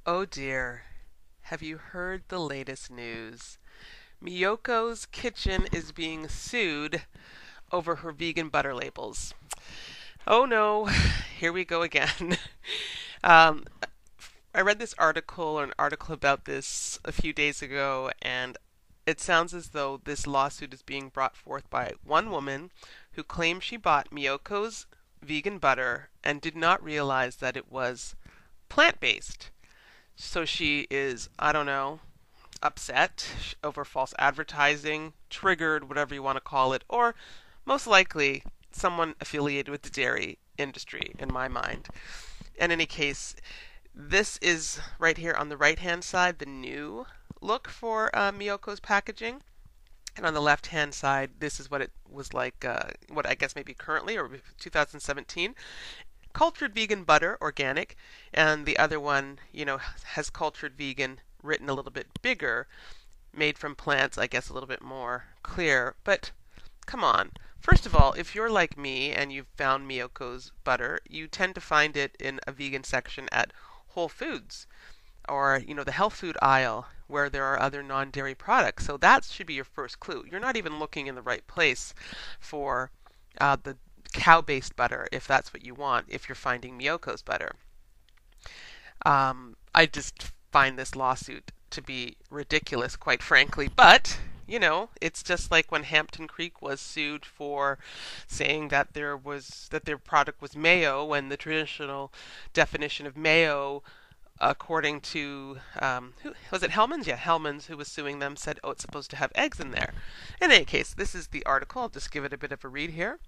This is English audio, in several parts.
Oh dear, have you heard the latest news? Miyoko's Kitchen is being sued over her vegan butter labels. Oh no, here we go again. um, I read this article or an article about this a few days ago, and it sounds as though this lawsuit is being brought forth by one woman who claims she bought Miyoko's vegan butter and did not realize that it was plant-based. So she is, I don't know, upset over false advertising, triggered, whatever you want to call it, or most likely someone affiliated with the dairy industry, in my mind. In any case, this is right here on the right hand side, the new look for Miyoko's packaging. And on the left hand side, this is what it was like, what I guess maybe currently or 2017. Cultured vegan butter, organic, and the other one, has cultured vegan written a little bit bigger, made from plants, I guess a little bit more clear. But come on. First of all, if you're like me and you've found Miyoko's butter, you tend to find it in a vegan section at Whole Foods or, the health food aisle where there are other non-dairy products. So that should be your first clue. You're not even looking in the right place for the cow-based butter, if that's what you want, if you're finding Miyoko's butter. I just find this lawsuit to be ridiculous, quite frankly. But, it's just like when Hampton Creek was sued for saying that their product was mayo, when the traditional definition of mayo, according to who was it, Hellman's? Yeah, Hellman's, who was suing them, said, oh, it's supposed to have eggs in there. In any case, this is the article. I'll just give it a bit of a read here.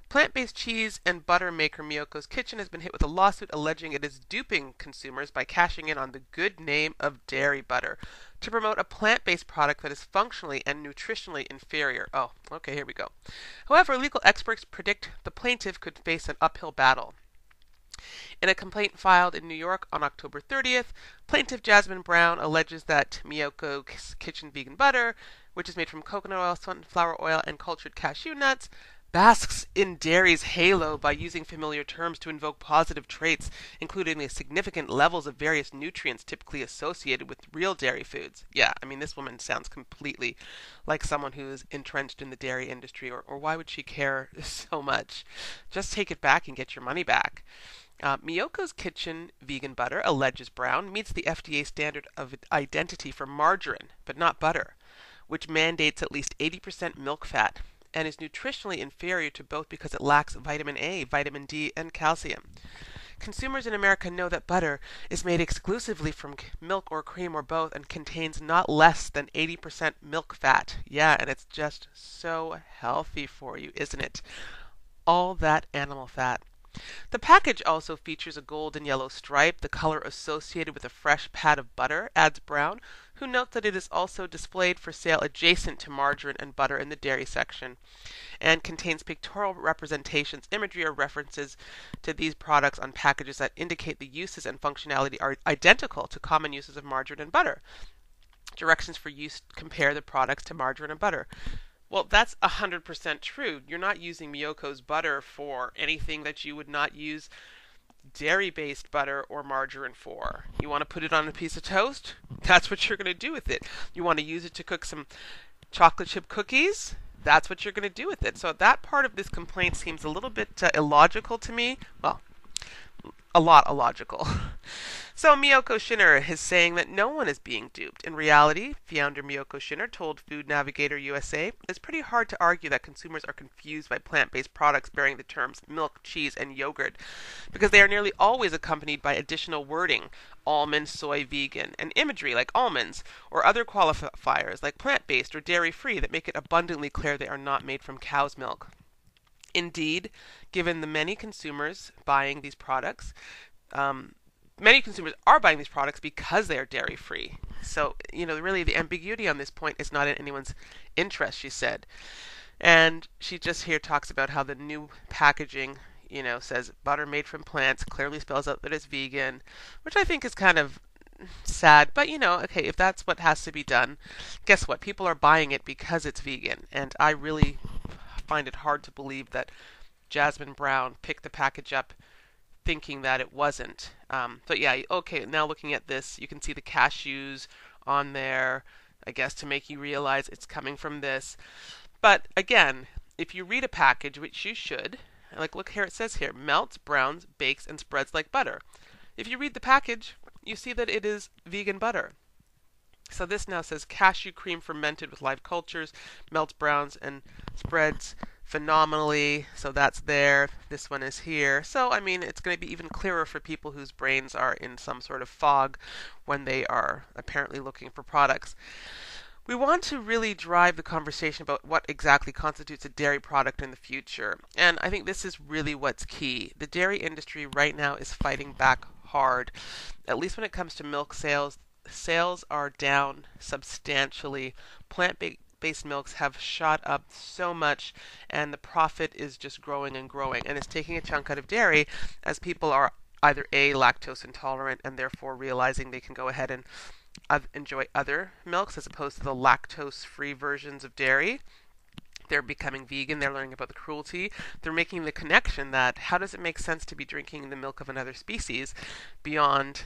Plant-based cheese and butter maker Miyoko's Kitchen has been hit with a lawsuit alleging it is duping consumers by cashing in on the good name of dairy butter to promote a plant-based product that is functionally and nutritionally inferior. Oh, okay, here we go. However, legal experts predict the plaintiff could face an uphill battle. In a complaint filed in New York on October 30th, plaintiff Jasmine Brown alleges that Miyoko's Kitchen vegan butter, which is made from coconut oil, sunflower oil, and cultured cashew nuts, basks in dairy's halo by using familiar terms to invoke positive traits, including the significant levels of various nutrients typically associated with real dairy foods. Yeah, I mean, this woman sounds completely like someone who is entrenched in the dairy industry, or why would she care so much? Just take it back and get your money back. Miyoko's Kitchen vegan butter, alleges Brown, meets the FDA standard of identity for margarine, but not butter, which mandates at least 80% milk fat, and is nutritionally inferior to both because it lacks vitamin A, vitamin D, and calcium. Consumers in America know that butter is made exclusively from milk or cream or both and contains not less than 80% milk fat. Yeah, and it's just so healthy for you, isn't it? All that animal fat. The package also features a gold and yellow stripe, the color associated with a fresh pat of butter, adds Brown, who notes that it is also displayed for sale adjacent to margarine and butter in the dairy section, and contains pictorial representations, imagery, or references to these products on packages that indicate the uses and functionality are identical to common uses of margarine and butter. Directions for use compare the products to margarine and butter. Well, that's 100% true. You're not using Miyoko's butter for anything that you would not use dairy-based butter or margarine for. You want to put it on a piece of toast? That's what you're going to do with it. You want to use it to cook some chocolate chip cookies? That's what you're going to do with it. So that part of this complaint seems a little bit illogical to me. Well, a lot illogical. So Miyoko Schinner is saying that no one is being duped. In reality, founder Miyoko Schinner told Food Navigator USA, it's pretty hard to argue that consumers are confused by plant-based products bearing the terms milk, cheese, and yogurt, because they are nearly always accompanied by additional wording, almond, soy, vegan, and imagery like almonds, or other qualifiers like plant-based or dairy-free that make it abundantly clear they are not made from cow's milk. Indeed, given the many consumers buying these products, many consumers are buying these products because they are dairy-free. So, really the ambiguity on this point is not in anyone's interest, she said. And she just here talks about how the new packaging, says butter made from plants, clearly spells out that it's vegan, which I think is kind of sad. But, okay, if that's what has to be done, guess what? People are buying it because it's vegan. And I really find it hard to believe that Jasmine Brown picked the package up thinking that it wasn't. But yeah, okay, now looking at this, you can see the cashews on there, I guess to make you realize it's coming from this. But again, if you read a package, which you should, like look here, it says here, melts, browns, bakes, and spreads like butter. If you read the package, you see that it is vegan butter. So this now says cashew cream fermented with live cultures, melts, browns, and spreads phenomenally. So that's there. This one is here. So, I mean, it's going to be even clearer for people whose brains are in some sort of fog when they are apparently looking for products. We want to really drive the conversation about what exactly constitutes a dairy product in the future. And I think this is really what's key. The dairy industry right now is fighting back hard. At least when it comes to milk sales, sales are down substantially. Plant-based milks have shot up so much, and the profit is just growing and growing. And it's taking a chunk out of dairy as people are either A, lactose intolerant, and therefore realizing they can go ahead and enjoy other milks as opposed to the lactose-free versions of dairy. They're becoming vegan. They're learning about the cruelty. They're making the connection that how does it make sense to be drinking the milk of another species beyond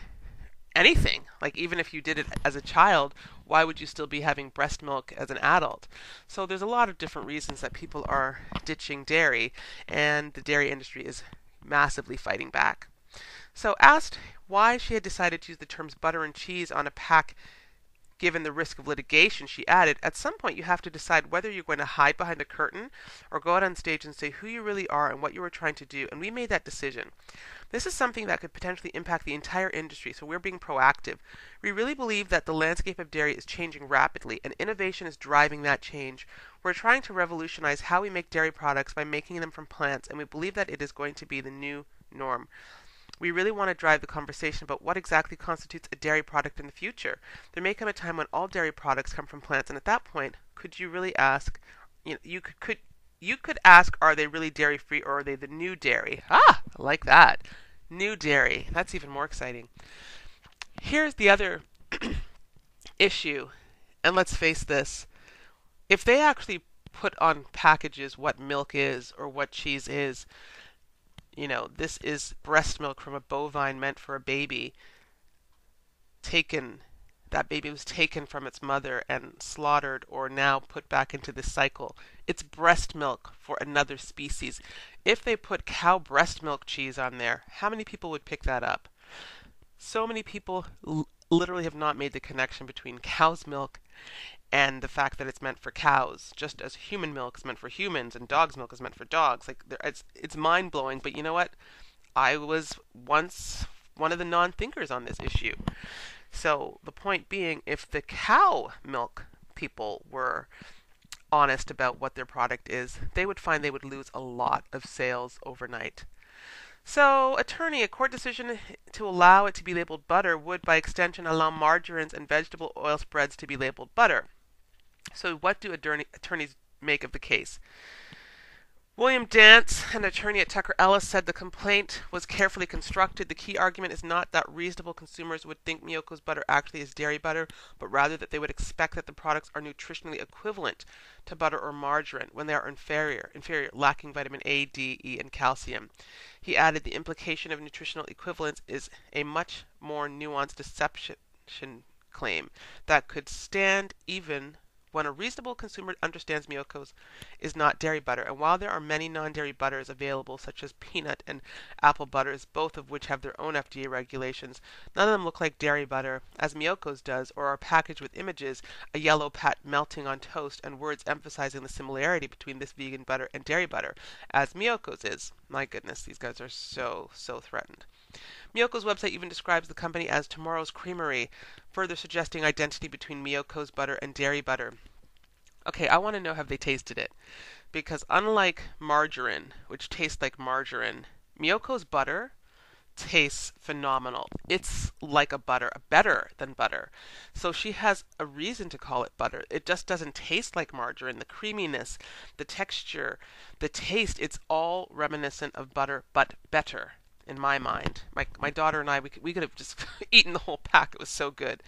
anything? Like even if you did it as a child, why would you still be having breast milk as an adult? So there's a lot of different reasons that people are ditching dairy, and the dairy industry is massively fighting back. So asked why she had decided to use the terms butter and cheese on a pack given the risk of litigation, she added, at some point you have to decide whether you're going to hide behind a curtain or go out on stage and say who you really are and what you were trying to do, and we made that decision. This is something that could potentially impact the entire industry, so we're being proactive. We really believe that the landscape of dairy is changing rapidly, and innovation is driving that change. We're trying to revolutionize how we make dairy products by making them from plants, and we believe that it is going to be the new norm. We really want to drive the conversation about what exactly constitutes a dairy product in the future. There may come a time when all dairy products come from plants, and at that point, could you really ask, you could ask, are they really dairy free or are they the new dairy? Ah, I like that. New dairy. That's even more exciting. Here's the other issue, and let's face this. If they actually put on packages what milk is or what cheese is, this is breast milk from a bovine meant for a baby. That baby was taken from its mother and slaughtered or now put back into this cycle. It's breast milk for another species. If they put cow breast milk cheese on there, how many people would pick that up? So many people literally have not made the connection between cow's milk and the fact that it's meant for cows, just as human milk is meant for humans and dog's milk is meant for dogs. Like it's mind-blowing, but you know what? I was once one of the non-thinkers on this issue. So the point being, if the cow milk people were honest about what their product is, they would find they would lose a lot of sales overnight. So, attorney, a court decision to allow it to be labeled butter would, by extension, allow margarines and vegetable oil spreads to be labeled butter. So, what do attorneys make of the case? William Dance, an attorney at Tucker Ellis, said the complaint was carefully constructed. The key argument is not that reasonable consumers would think Miyoko's butter actually is dairy butter, but rather that they would expect that the products are nutritionally equivalent to butter or margarine when they are inferior, lacking vitamin A, D, E, and calcium. He added the implication of nutritional equivalence is a much more nuanced deception claim that could stand even when a reasonable consumer understands Miyoko's is not dairy butter. And while there are many non-dairy butters available, such as peanut and apple butters, both of which have their own FDA regulations, none of them look like dairy butter, as Miyoko's does, or are packaged with images, a yellow pat melting on toast, and words emphasizing the similarity between this vegan butter and dairy butter, as Miyoko's is. My goodness, these guys are so threatened. Miyoko's website even describes the company as tomorrow's Creamery, further suggesting identity between Miyoko's butter and dairy butter. Okay, I want to know, have they tasted it? Because unlike margarine, which tastes like margarine, Miyoko's butter tastes phenomenal. It's like a butter, better than butter. So she has a reason to call it butter. It just doesn't taste like margarine. The creaminess, the texture, the taste, it's all reminiscent of butter, but better. In my mind, my daughter and I, we could have just eaten the whole pack. It was so good.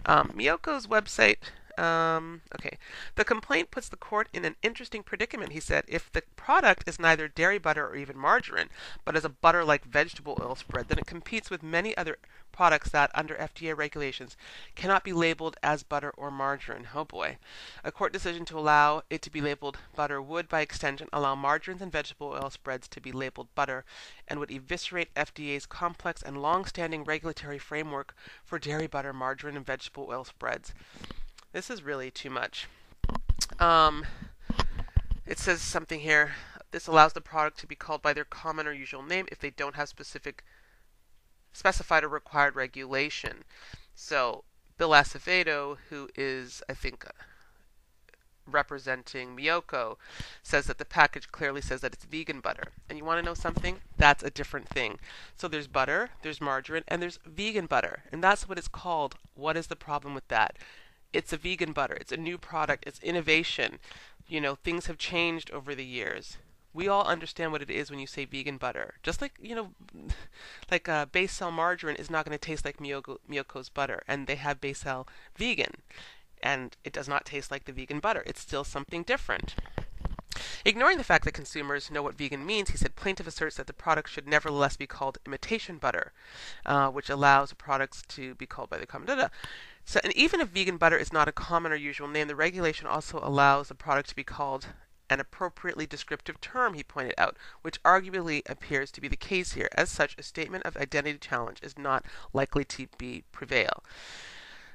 Miyoko's website Okay. The complaint puts the court in an interesting predicament, he said. If the product is neither dairy butter or even margarine, but is a butter-like vegetable oil spread, then it competes with many other products that, under FDA regulations, cannot be labeled as butter or margarine. Oh boy. A court decision to allow it to be labeled butter would, by extension, allow margarines and vegetable oil spreads to be labeled butter and would eviscerate FDA's complex and long-standing regulatory framework for dairy butter, margarine, and vegetable oil spreads. This is really too much. Um, it says something here. This allows the product to be called by their common or usual name if they don't have specified or required regulation. So Bill Acevedo, who is, I think, representing Miyoko, says that the package clearly says that it's vegan butter. And you want to know something? That's a different thing. So there's butter, there's margarine, and there's vegan butter. And that's what it's called. What is the problem with that? It's a vegan butter. It's a new product. It's innovation. You know, things have changed over the years. We all understand what it is when you say vegan butter. Just like, like base cell margarine is not going to taste like Miyoko's butter. And they have base cell vegan. And it does not taste like the vegan butter. It's still something different. Ignoring the fact that consumers know what vegan means, he said plaintiff asserts that the product should nevertheless be called imitation butter, which allows products to be called by the common. So, and even if vegan butter is not a common or usual name, the regulation also allows the product to be called an appropriately descriptive term, he pointed out, which arguably appears to be the case here. As such, a statement of identity challenge is not likely to prevail.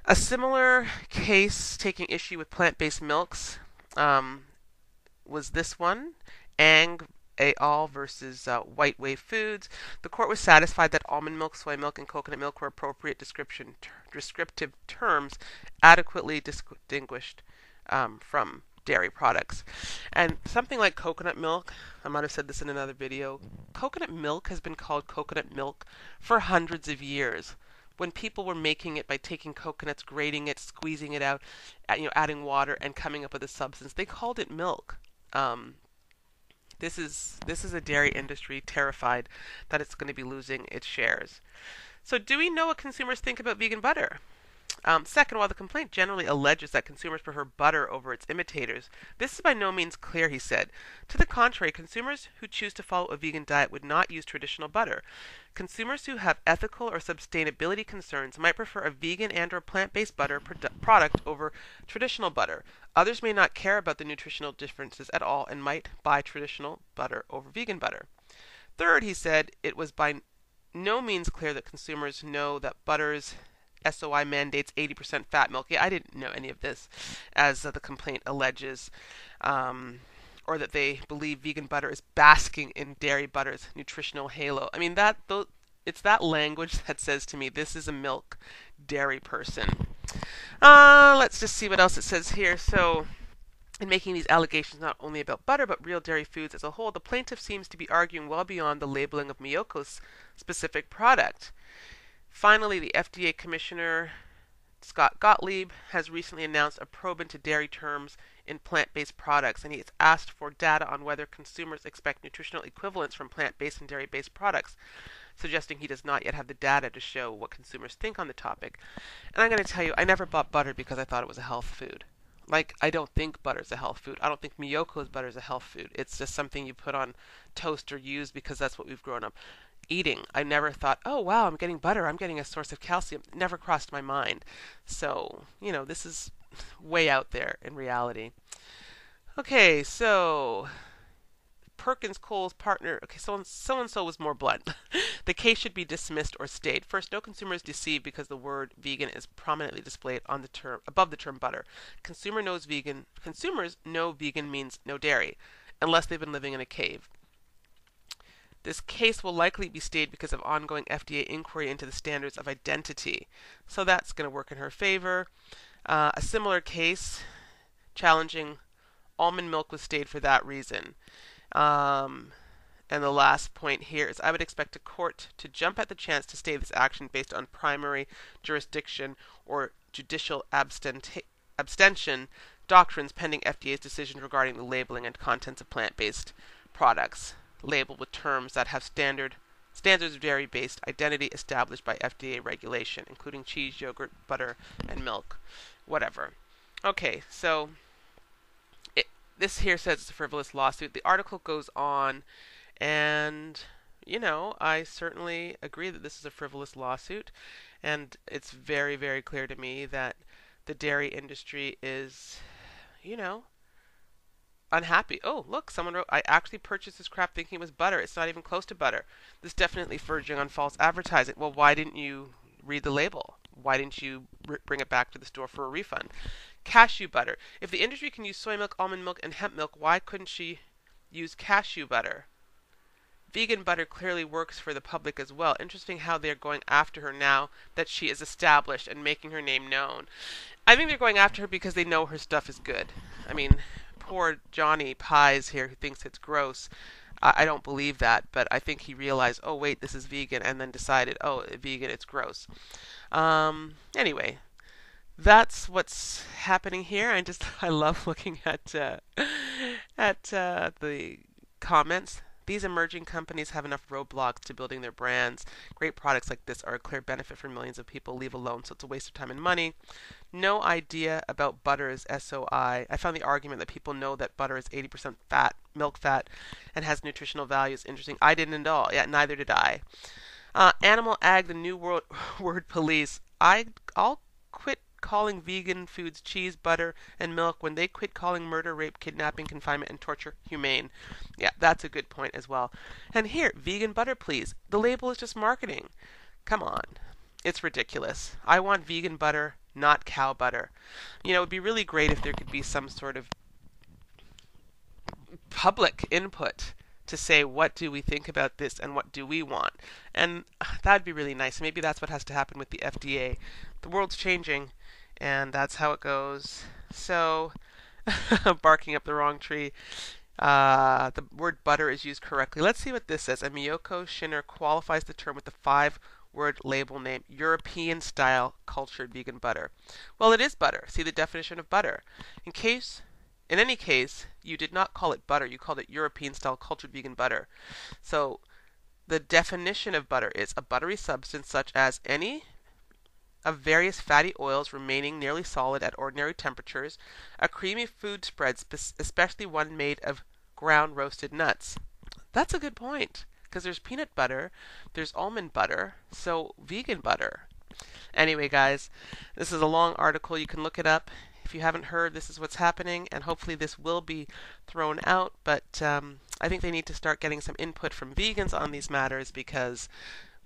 A similar case taking issue with plant-based milks was this one, Ang et al. Versus White Wave Foods. The court was satisfied that almond milk, soy milk, and coconut milk were appropriate descriptive terms adequately distinguished from dairy products. And something like coconut milk, I might have said this in another video, coconut milk has been called coconut milk for hundreds of years. When people were making it by taking coconuts, grating it, squeezing it out, adding water, and coming up with a substance, they called it milk. This is a dairy industry terrified that it's going to be losing its shares. So do we know what consumers think about vegan butter? Second, while the complaint generally alleges that consumers prefer butter over its imitators, this is by no means clear, he said. To the contrary, consumers who choose to follow a vegan diet would not use traditional butter. Consumers who have ethical or sustainability concerns might prefer a vegan and or plant-based butter product over traditional butter. Others may not care about the nutritional differences at all and might buy traditional butter over vegan butter. Third, he said, it was by no means clear that consumers know that butter's SOI mandates 80% fat milk. Yeah, I didn't know any of this, as the complaint alleges, or that they believe vegan butter is basking in dairy butter's nutritional halo. I mean, it's that language that says to me, this is a milk dairy person. Let's just see what else it says here. So, in making these allegations not only about butter, but real dairy foods as a whole, the plaintiff seems to be arguing well beyond the labeling of Miyoko's specific product. Finally, the FDA Commissioner, Scott Gottlieb, has recently announced a probe into dairy terms in plant-based products, and he has asked for data on whether consumers expect nutritional equivalence from plant-based and dairy-based products, suggesting he does not yet have the data to show what consumers think on the topic. And I'm going to tell you, I never bought butter because I thought it was a health food. Like, I don't think butter's a health food. I don't think Miyoko's butter is a health food. It's just something you put on toast or use because that's what we've grown up eating. I never thought, oh wow, I'm getting butter, I'm getting a source of calcium. It never crossed my mind. So, this is way out there in reality. Okay, so Perkins Cole's partner, so-and-so was more blunt. The case should be dismissed or stayed. First, no consumer is deceived because the word vegan is prominently displayed on the term above the term butter. Consumers know vegan means no dairy, unless they've been living in a cave. This case will likely be stayed because of ongoing FDA inquiry into the standards of identity. So that's going to work in her favor. A similar case challenging almond milk was stayed for that reason. And the last point here is I would expect a court to jump at the chance to stay this action based on primary jurisdiction or judicial abstention doctrines pending FDA's decision regarding the labeling and contents of plant-based products labeled with terms that have standards of dairy-based identity established by FDA regulation, including cheese, yogurt, butter, and milk, whatever. Okay, so it, this here says it's a frivolous lawsuit. The article goes on, and I certainly agree that this is a frivolous lawsuit, and it's very, very clear to me that the dairy industry is, you know, unhappy. Oh, look, someone wrote, I actually purchased this crap thinking it was butter. It's not even close to butter. This definitely verging on false advertising. Well, why didn't you read the label? Why didn't you bring it back to the store for a refund? Cashew butter. If the industry can use soy milk, almond milk, and hemp milk, why couldn't she use cashew butter? Vegan butter clearly works for the public as well. Interesting how they're going after her now that she is established and making her name known. I think they're going after her because they know her stuff is good. I mean, poor Johnny Pies here who thinks it's gross. I don't believe that, but I think he realized, oh wait, this is vegan, and then decided, oh, vegan, it's gross. Anyway, that's what's happening here. I love looking at the comments. These emerging companies have enough roadblocks to building their brands. Great products like this are a clear benefit for millions of people. Leave alone, so it's a waste of time and money. No idea about butter is SOI. I found the argument that people know that butter is 80% fat, milk fat, and has nutritional values interesting. I didn't at all. Yeah, neither did I. Animal Ag, the new word police. I'll quit calling vegan foods cheese, butter, and milk when they quit calling murder, rape, kidnapping, confinement, and torture humane. Yeah, that's a good point as well. And here, vegan butter, please. The label is just marketing. Come on. It's ridiculous. I want vegan butter, not cow butter. It would be really great if there could be some sort of public input to say what do we think about this and what do we want. And that'd be really nice. Maybe that's what has to happen with the FDA. The world's changing, and that's how it goes. So, barking up the wrong tree. The word butter is used correctly. Let's see what this says. A Miyoko Schinner qualifies the term with the 5-word label name, European-style cultured vegan butter. Well, it is butter. See the definition of butter. In any case, you did not call it butter. You called it European-style cultured vegan butter. So the definition of butter is a buttery substance such as any of various fatty oils remaining nearly solid at ordinary temperatures, a creamy food spread, especially one made of ground roasted nuts. That's a good point, because there's peanut butter, there's almond butter, so vegan butter. Anyway, guys, this is a long article. You can look it up. If you haven't heard, this is what's happening, and hopefully this will be thrown out. But I think they need to start getting some input from vegans on these matters, because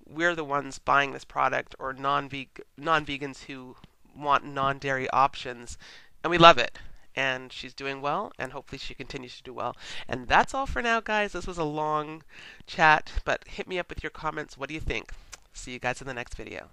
we're the ones buying this product, or non-vegans who want non-dairy options, and we love it. And she's doing well, and hopefully she continues to do well. And that's all for now, guys. This was a long chat, but hit me up with your comments. What do you think? See you guys in the next video.